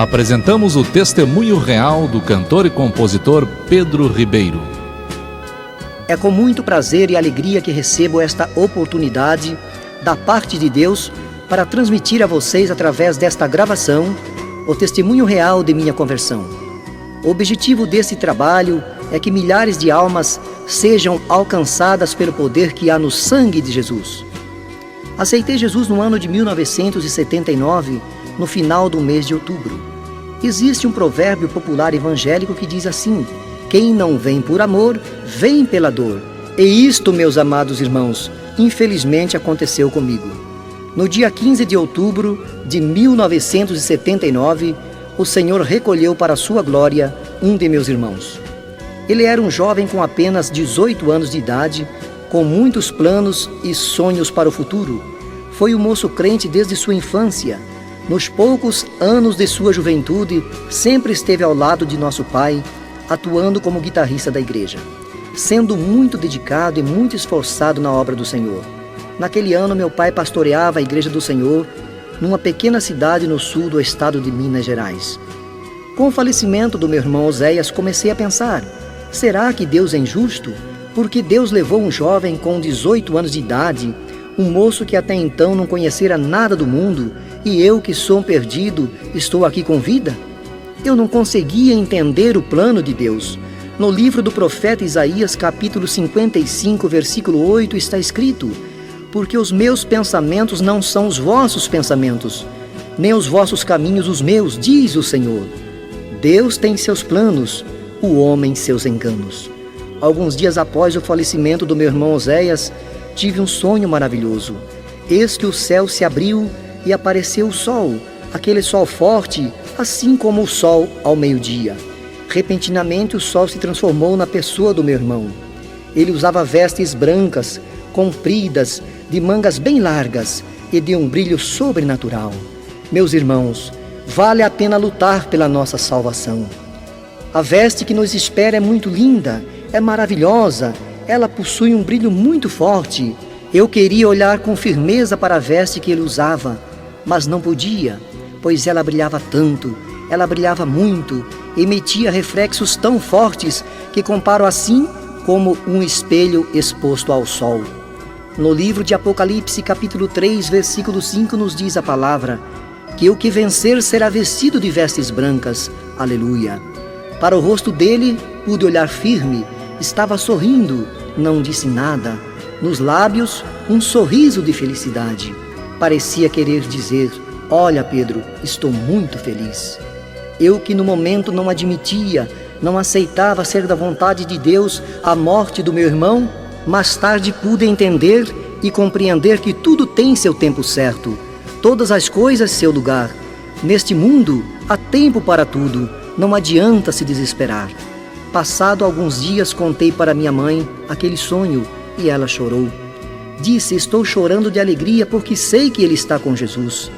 apresentamos o testemunho real do cantor e compositor Pedro Ribeiro. É com muito prazer e alegria que recebo esta oportunidade da parte de Deus para transmitir a vocês, através desta gravação, o testemunho real de minha conversão. O objetivo desse trabalho é que milhares de almas sejam alcançadas pelo poder que há no sangue de Jesus. Aceitei Jesus no ano de 1979, no final do mês de outubro. Existe um provérbio popular evangélico que diz assim: quem não vem por amor, vem pela dor. E isto, meus amados irmãos, infelizmente aconteceu comigo. No dia 15 de outubro de 1979, o Senhor recolheu para a sua glória um de meus irmãos. Ele era um jovem com apenas 18 anos de idade, com muitos planos e sonhos para o futuro. Foi um moço crente desde sua infância. Nos poucos anos de sua juventude, sempre esteve ao lado de nosso pai, atuando como guitarrista da igreja, sendo muito dedicado e muito esforçado na obra do Senhor. Naquele ano, meu pai pastoreava a igreja do Senhor numa pequena cidade no sul do estado de Minas Gerais. Com o falecimento do meu irmão Oséias, comecei a pensar: será que Deus é injusto? Porque Deus levou um jovem com 18 anos de idade, um moço que até então não conhecera nada do mundo, e eu, que sou um perdido, estou aqui com vida? Eu não conseguia entender o plano de Deus. No livro do profeta Isaías, capítulo 55, versículo 8, está escrito: porque os meus pensamentos não são os vossos pensamentos, nem os vossos caminhos os meus, diz o Senhor. Deus tem seus planos, o homem seus enganos. Alguns dias após o falecimento do meu irmão Oséias, tive um sonho maravilhoso. Eis que o céu se abriu e apareceu o sol, aquele sol forte, assim como o sol ao meio-dia. Repentinamente o sol se transformou na pessoa do meu irmão. Ele usava vestes brancas, compridas, de mangas bem largas e de um brilho sobrenatural. Meus irmãos, vale a pena lutar pela nossa salvação. A veste que nos espera é muito linda, é maravilhosa, ela possui um brilho muito forte. Eu queria olhar com firmeza para a veste que ele usava, mas não podia, pois ela brilhava tanto, ela brilhava muito, emitia reflexos tão fortes que comparo assim como um espelho exposto ao sol. No livro de Apocalipse, capítulo 3, versículo 5, nos diz a palavra: que o que vencer será vestido de vestes brancas. Aleluia! Para o rosto dele pude olhar firme, estava sorrindo, não disse nada. Nos lábios, um sorriso de felicidade. Parecia querer dizer: olha, Pedro, estou muito feliz. Eu, que no momento não admitia, não aceitava ser da vontade de Deus a morte do meu irmão, mais tarde pude entender e compreender que tudo tem seu tempo certo, todas as coisas seu lugar. Neste mundo há tempo para tudo, não adianta se desesperar. Passado alguns dias, contei para minha mãe aquele sonho e ela chorou. Disse: estou chorando de alegria porque sei que ele está com Jesus.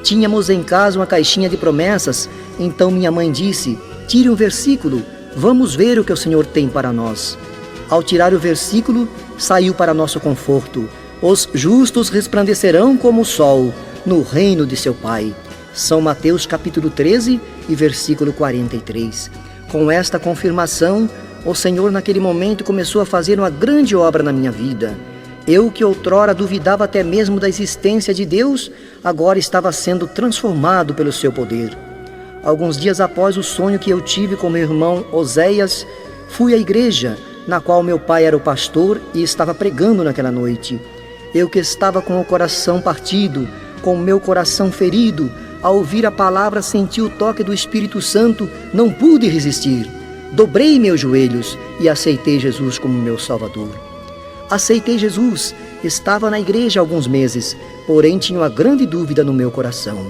Tínhamos em casa uma caixinha de promessas, então minha mãe disse: tire um versículo, vamos ver o que o Senhor tem para nós. Ao tirar o versículo, saiu para nosso conforto: os justos resplandecerão como o sol no reino de seu Pai. São Mateus capítulo 13 e versículo 43. Com esta confirmação, o Senhor naquele momento começou a fazer uma grande obra na minha vida. Eu, que outrora duvidava até mesmo da existência de Deus, agora estava sendo transformado pelo seu poder. Alguns dias após o sonho que eu tive com meu irmão Oséias, fui à igreja, na qual meu pai era o pastor e estava pregando naquela noite. Eu, que estava com o coração partido, com o meu coração ferido, ao ouvir a palavra senti o toque do Espírito Santo, não pude resistir. Dobrei meus joelhos e aceitei Jesus como meu Salvador. Aceitei Jesus, estava na igreja há alguns meses, porém tinha uma grande dúvida no meu coração.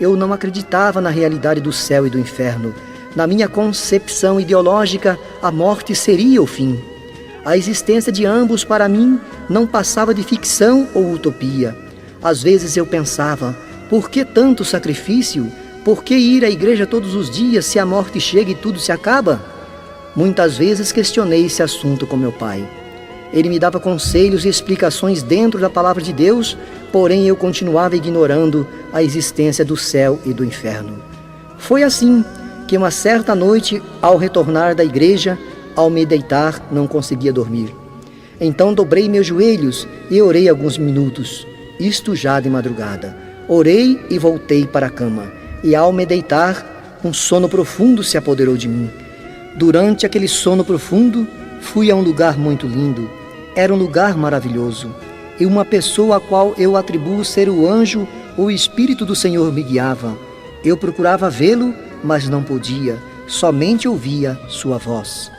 Eu não acreditava na realidade do céu e do inferno. Na minha concepção ideológica, a morte seria o fim. A existência de ambos para mim não passava de ficção ou utopia. Às vezes eu pensava: por que tanto sacrifício? Por que ir à igreja todos os dias se a morte chega e tudo se acaba? Muitas vezes questionei esse assunto com meu pai. Ele me dava conselhos e explicações dentro da palavra de Deus, porém eu continuava ignorando a existência do céu e do inferno. Foi assim que uma certa noite, ao retornar da igreja, ao me deitar, não conseguia dormir. Então dobrei meus joelhos e orei alguns minutos, isto já de madrugada. Orei e voltei para a cama, e ao me deitar, um sono profundo se apoderou de mim. Durante aquele sono profundo, fui a um lugar muito lindo. Era um lugar maravilhoso, e uma pessoa a qual eu atribuo ser o anjo ou o Espírito do Senhor me guiava. Eu procurava vê-lo, mas não podia, somente ouvia sua voz.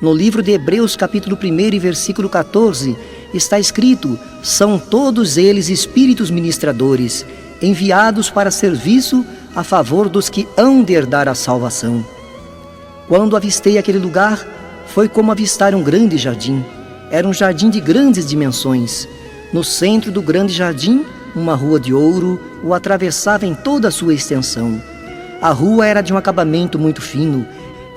No livro de Hebreus, capítulo 1 e versículo 14, está escrito: são todos eles espíritos ministradores, enviados para serviço a favor dos que hão de herdar a salvação. Quando avistei aquele lugar, foi como avistar um grande jardim. Era um jardim de grandes dimensões. No centro do grande jardim, uma rua de ouro o atravessava em toda a sua extensão. A rua era de um acabamento muito fino,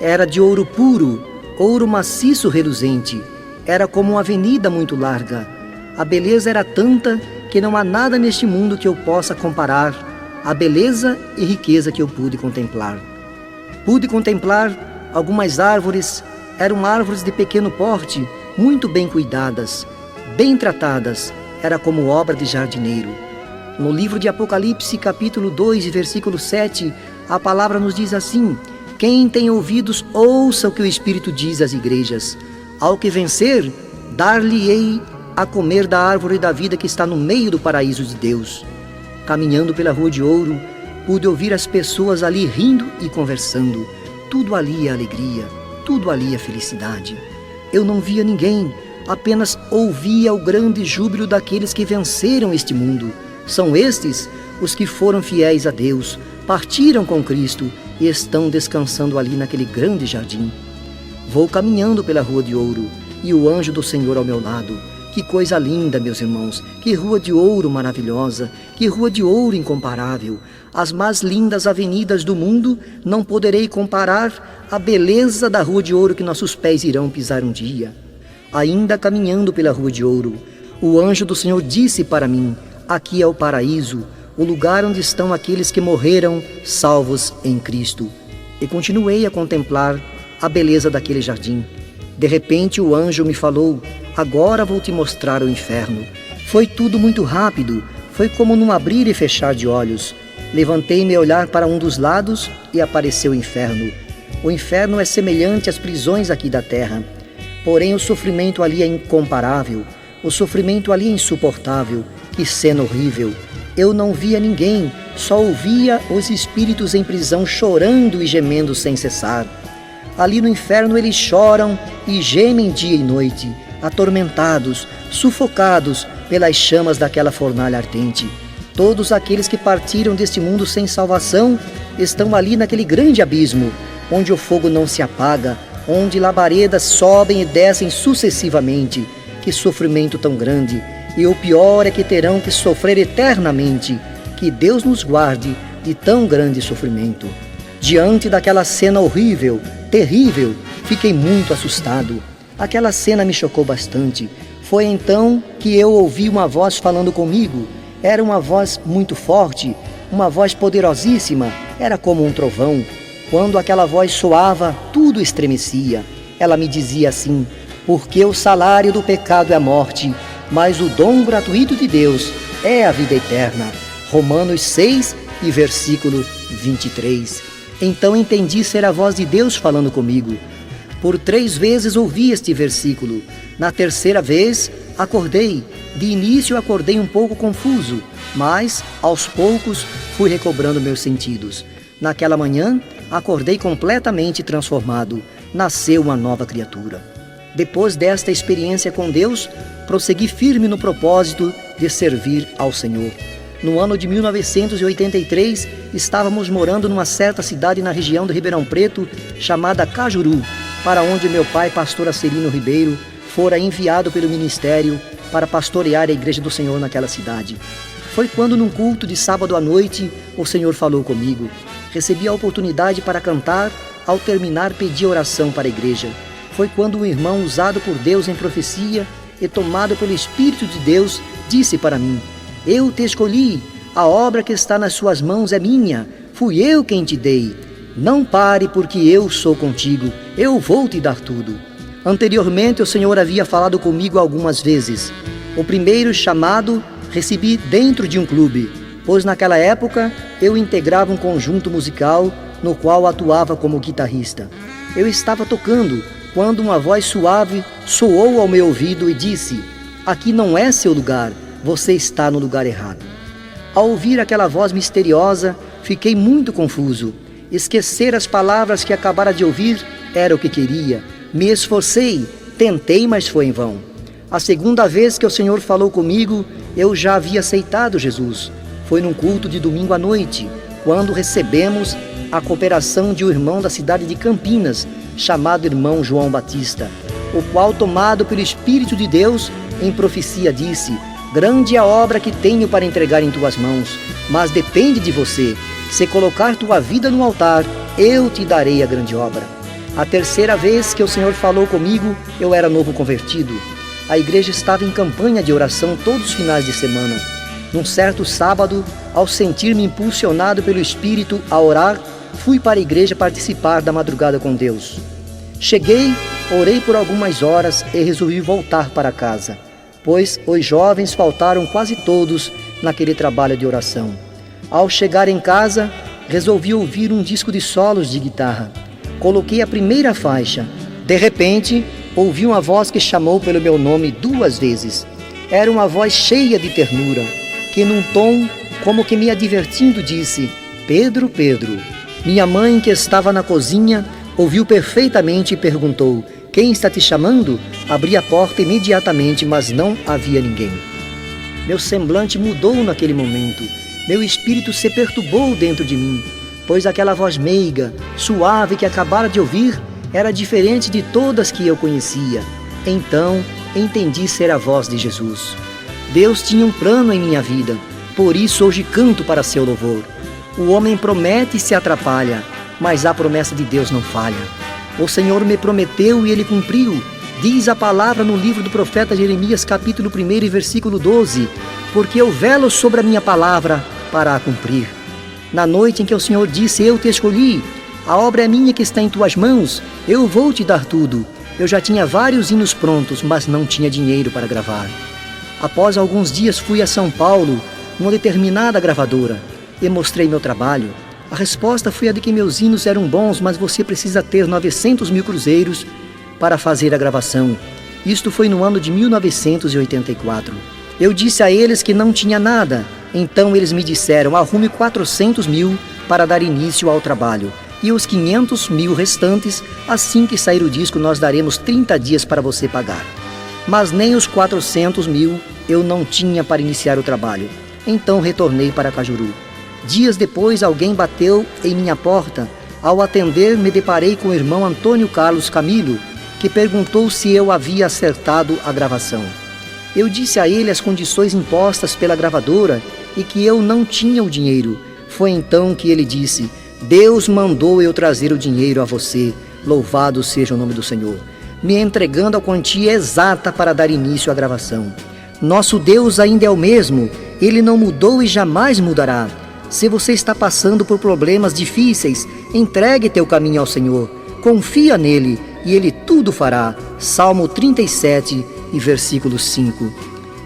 era de ouro puro, ouro maciço reluzente. Era como uma avenida muito larga. A beleza era tanta que não há nada neste mundo que eu possa comparar a beleza e riqueza que eu pude contemplar. Pude contemplar algumas árvores. Eram árvores de pequeno porte, muito bem cuidadas, bem tratadas. Era como obra de jardineiro. No livro de Apocalipse, capítulo 2, versículo 7, a palavra nos diz assim: quem tem ouvidos, ouça o que o Espírito diz às igrejas. Ao que vencer, dar-lhe-ei a comer da árvore da vida que está no meio do paraíso de Deus. Caminhando pela rua de ouro, pude ouvir as pessoas ali rindo e conversando. Tudo ali é alegria, tudo ali é felicidade. Eu não via ninguém, apenas ouvia o grande júbilo daqueles que venceram este mundo. São estes os que foram fiéis a Deus, partiram com Cristo e estão descansando ali naquele grande jardim. Vou caminhando pela rua de ouro e o anjo do Senhor ao meu lado. Que coisa linda, meus irmãos, que rua de ouro maravilhosa, que rua de ouro incomparável. As mais lindas avenidas do mundo não poderei comparar a beleza da rua de ouro que nossos pés irão pisar um dia. Ainda caminhando pela rua de ouro, o anjo do Senhor disse para mim: aqui é o paraíso, o lugar onde estão aqueles que morreram salvos em Cristo. E continuei a contemplar a beleza daquele jardim. De repente o anjo me falou: agora vou te mostrar o inferno. Foi tudo muito rápido, foi como num abrir e fechar de olhos. Levantei-me a olhar para um dos lados e apareceu o inferno. O inferno é semelhante às prisões aqui da terra. Porém o sofrimento ali é incomparável, o sofrimento ali é insuportável. Que cena horrível! Eu não via ninguém, só ouvia os espíritos em prisão chorando e gemendo sem cessar. Ali no inferno eles choram e gemem dia e noite, atormentados, sufocados pelas chamas daquela fornalha ardente. Todos aqueles que partiram deste mundo sem salvação estão ali naquele grande abismo, onde o fogo não se apaga, onde labaredas sobem e descem sucessivamente. Que sofrimento tão grande! E o pior é que terão que sofrer eternamente. Que Deus nos guarde de tão grande sofrimento. Diante daquela cena horrível, terrível, fiquei muito assustado. Aquela cena me chocou bastante. Foi então que eu ouvi uma voz falando comigo. Era uma voz muito forte, uma voz poderosíssima, era como um trovão. Quando aquela voz soava, tudo estremecia. Ela me dizia assim: porque o salário do pecado é a morte, mas o dom gratuito de Deus é a vida eterna. Romanos 6 e versículo 23. Então entendi ser a voz de Deus falando comigo. Por 3 vezes ouvi este versículo. Na terceira vez, acordei. De início acordei um pouco confuso, mas aos poucos fui recobrando meus sentidos. Naquela manhã, acordei completamente transformado. Nasceu uma nova criatura. Depois desta experiência com Deus, prossegui firme no propósito de servir ao Senhor. No ano de 1983, estávamos morando numa certa cidade na região do Ribeirão Preto, chamada Cajuru, para onde meu pai, pastor Acelino Ribeiro, fora enviado pelo ministério para pastorear a Igreja do Senhor naquela cidade. Foi quando, num culto de sábado à noite, o Senhor falou comigo. Recebi a oportunidade para cantar, ao terminar pedi oração para a igreja. Foi quando um irmão usado por Deus em profecia e tomado pelo Espírito de Deus, disse para mim: eu te escolhi, a obra que está nas suas mãos é minha, fui eu quem te dei. Não pare, porque eu sou contigo, eu vou te dar tudo. Anteriormente o Senhor havia falado comigo algumas vezes. O primeiro chamado recebi dentro de um clube, pois naquela época eu integrava um conjunto musical no qual atuava como guitarrista. Eu estava tocando quando uma voz suave soou ao meu ouvido e disse: aqui não é seu lugar, você está no lugar errado. Ao ouvir aquela voz misteriosa, fiquei muito confuso. Esquecer as palavras que acabara de ouvir era o que queria. Me esforcei, tentei, mas foi em vão. A segunda vez que o Senhor falou comigo, eu já havia aceitado Jesus. Foi num culto de domingo à noite, quando recebemos a cooperação de um irmão da cidade de Campinas, chamado irmão João Batista, o qual, tomado pelo Espírito de Deus, em profecia disse: grande é a obra que tenho para entregar em tuas mãos, mas depende de você. Se colocar tua vida no altar, eu te darei a grande obra. A terceira vez que o Senhor falou comigo, eu era novo convertido. A igreja estava em campanha de oração todos os finais de semana. Num certo sábado, ao sentir-me impulsionado pelo Espírito a orar, fui para a igreja participar da madrugada com Deus. Cheguei, orei por algumas horas e resolvi voltar para casa, pois os jovens faltaram quase todos naquele trabalho de oração. Ao chegar em casa, resolvi ouvir um disco de solos de guitarra. Coloquei a primeira faixa. De repente, ouvi uma voz que chamou pelo meu nome 2 vezes. Era uma voz cheia de ternura, que num tom como que me advertindo disse: Pedro, Pedro. Minha mãe, que estava na cozinha, ouviu perfeitamente e perguntou: quem está te chamando? Abri a porta imediatamente, mas não havia ninguém. Meu semblante mudou naquele momento. Meu espírito se perturbou dentro de mim, pois aquela voz meiga, suave que acabara de ouvir era diferente de todas que eu conhecia. Então entendi ser a voz de Jesus. Deus tinha um plano em minha vida, por isso hoje canto para seu louvor. O homem promete e se atrapalha, mas a promessa de Deus não falha. O Senhor me prometeu e Ele cumpriu. Diz a palavra no livro do profeta Jeremias, capítulo 1 e versículo 12, porque eu velo sobre a minha palavra para a cumprir. Na noite em que o Senhor disse: eu te escolhi, a obra é minha que está em tuas mãos, eu vou te dar tudo. Eu já tinha vários hinos prontos, mas não tinha dinheiro para gravar. Após alguns dias fui a São Paulo, numa determinada gravadora, e mostrei meu trabalho. A resposta foi a de que meus hinos eram bons, mas você precisa ter 900 mil cruzeiros para fazer a gravação. Isto foi no ano de 1984. Eu disse a eles que não tinha nada. Então eles me disseram: arrume 400 mil para dar início ao trabalho. E os 500 mil restantes, assim que sair o disco, nós daremos 30 dias para você pagar. Mas nem os 400 mil eu não tinha para iniciar o trabalho. Então retornei para Cajuru. Dias depois, alguém bateu em minha porta. Ao atender, me deparei com o irmão Antônio Carlos Camilo, que perguntou se eu havia acertado a gravação. Eu disse a ele as condições impostas pela gravadora e que eu não tinha o dinheiro. Foi então que ele disse: Deus mandou eu trazer o dinheiro a você, louvado seja o nome do Senhor, me entregando a quantia exata para dar início à gravação. Nosso Deus ainda é o mesmo, Ele não mudou e jamais mudará. Se você está passando por problemas difíceis, entregue teu caminho ao Senhor, confia nele e Ele tudo fará. Salmo 37 e versículo 5.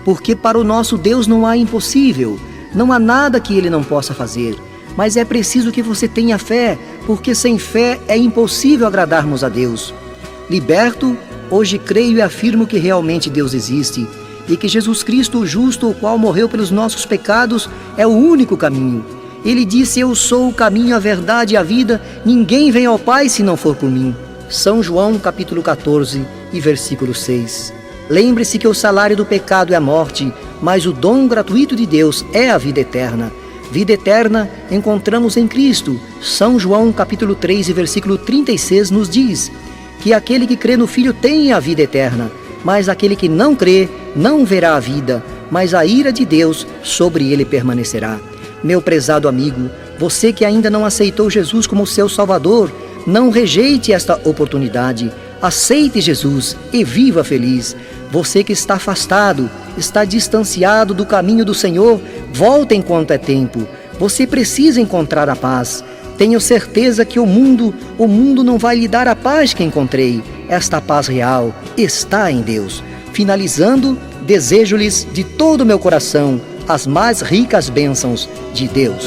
Porque para o nosso Deus não há impossível, não há nada que Ele não possa fazer. Mas é preciso que você tenha fé, porque sem fé é impossível agradarmos a Deus. Liberto, hoje creio e afirmo que realmente Deus existe e que Jesus Cristo, o justo, o qual morreu pelos nossos pecados, é o único caminho. Ele disse: eu sou o caminho, a verdade e a vida, ninguém vem ao Pai se não for por mim. São João capítulo 14 e versículo 6. Lembre-se que o salário do pecado é a morte, mas o dom gratuito de Deus é a vida eterna. Vida eterna encontramos em Cristo. São João capítulo 3 e versículo 36 nos diz que aquele que crê no Filho tem a vida eterna, mas aquele que não crê não verá a vida, mas a ira de Deus sobre ele permanecerá. Meu prezado amigo, você que ainda não aceitou Jesus como seu Salvador, não rejeite esta oportunidade. Aceite Jesus e viva feliz. Você que está afastado, está distanciado do caminho do Senhor, volta enquanto é tempo. Você precisa encontrar a paz. Tenho certeza que o mundo não vai lhe dar a paz que encontrei. Esta paz real está em Deus. Finalizando, desejo-lhes de todo o meu coração as mais ricas bênçãos de Deus.